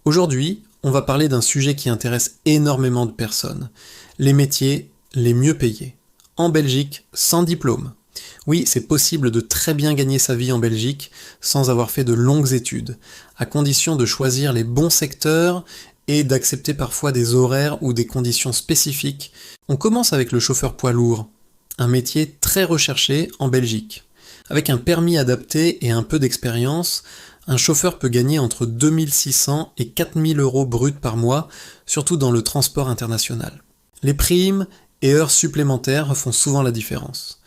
Aujourd'hui, on va parler d'un sujet qui intéresse énormément de personnes, les métiers les mieux payés. En Belgique, sans diplôme. Oui, c'est possible de très bien gagner sa vie en Belgique sans avoir fait de longues études, à condition de choisir les bons secteurs et d'accepter parfois des horaires ou des conditions spécifiques. On commence avec le chauffeur poids lourd, un métier très recherché en Belgique. Avec un permis adapté et un peu d'expérience, un chauffeur peut gagner entre 2600 et 4000 euros bruts par mois, surtout dans le transport international. Les primes et heures supplémentaires font souvent la différence.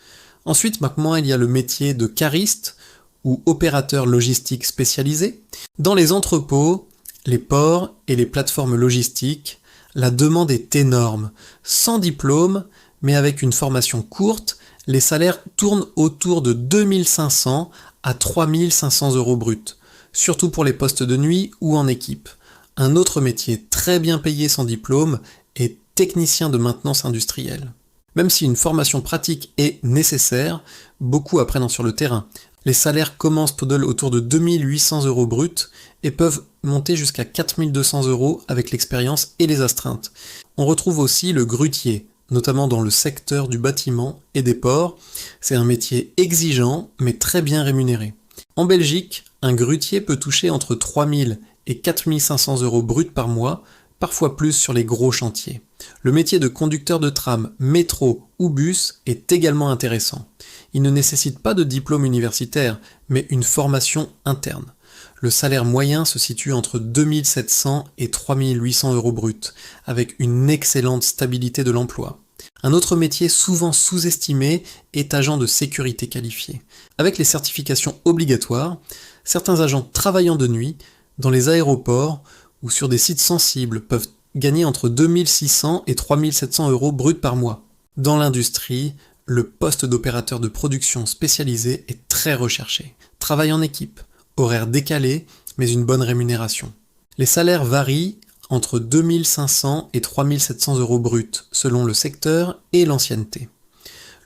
Ensuite, maintenant, il y a le métier de cariste ou opérateur logistique spécialisé. Dans les entrepôts, les ports et les plateformes logistiques, la demande est énorme. Sans diplôme, mais avec une formation courte, les salaires tournent autour de 2500 à 3500 euros bruts, surtout pour les postes de nuit ou en équipe. Un autre métier très bien payé sans diplôme est technicien de maintenance industrielle. Même si une formation pratique est nécessaire, beaucoup apprennent sur le terrain. Les salaires commencent autour de 2800 euros bruts et peuvent monter jusqu'à 4200 euros avec l'expérience et les astreintes. On retrouve aussi le grutier, notamment dans le secteur du bâtiment et des ports. C'est un métier exigeant mais très bien rémunéré. En Belgique, un grutier peut toucher entre 3000 et 4500 euros bruts par mois, parfois plus sur les gros chantiers. Le métier de conducteur de tram, métro ou bus est également intéressant. Il ne nécessite pas de diplôme universitaire, mais une formation interne. Le salaire moyen se situe entre 2700 et 3800 euros bruts, avec une excellente stabilité de l'emploi. Un autre métier souvent sous-estimé est agent de sécurité qualifié. Avec les certifications obligatoires, certains agents travaillant de nuit, dans les aéroports ou sur des sites sensibles peuvent gagner entre 2600 et 3700 euros bruts par mois. Dans l'industrie, le poste d'opérateur de production spécialisé est très recherché. Travail en équipe, horaire décalé, mais une bonne rémunération. Les salaires varient entre 2500 et 3700 euros bruts selon le secteur et l'ancienneté.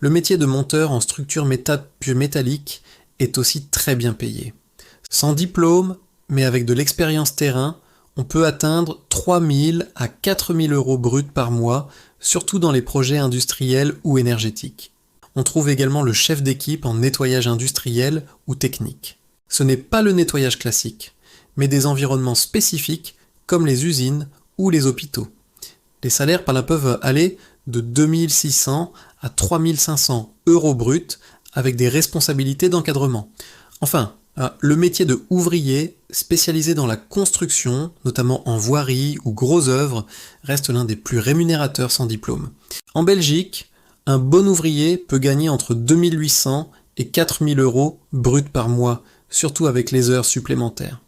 Le métier de monteur en structure métallique est aussi très bien payé. Sans diplôme, mais avec de l'expérience terrain, on peut atteindre 3000 à 4000 euros bruts par mois, surtout dans les projets industriels ou énergétiques. On trouve également le chef d'équipe en nettoyage industriel ou technique. Ce n'est pas le nettoyage classique, mais des environnements spécifiques comme les usines ou les hôpitaux. Les salaires par là peuvent aller de 2600 à 3500 euros bruts avec des responsabilités d'encadrement. Enfin, le métier de ouvrier spécialisé dans la construction, notamment en voirie ou gros œuvres, reste l'un des plus rémunérateurs sans diplôme. En Belgique, un bon ouvrier peut gagner entre 2800 et 4000 euros bruts par mois, surtout avec les heures supplémentaires.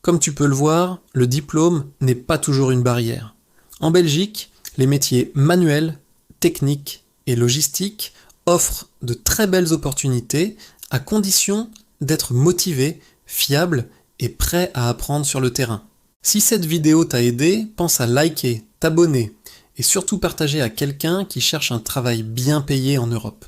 Comme tu peux le voir, le diplôme n'est pas toujours une barrière. En Belgique, les métiers manuels, techniques et logistiques offrent de très belles opportunités à condition d'être motivé, fiable et prêt à apprendre sur le terrain. Si cette vidéo t'a aidé, pense à liker, t'abonner et surtout partager à quelqu'un qui cherche un travail bien payé en Europe.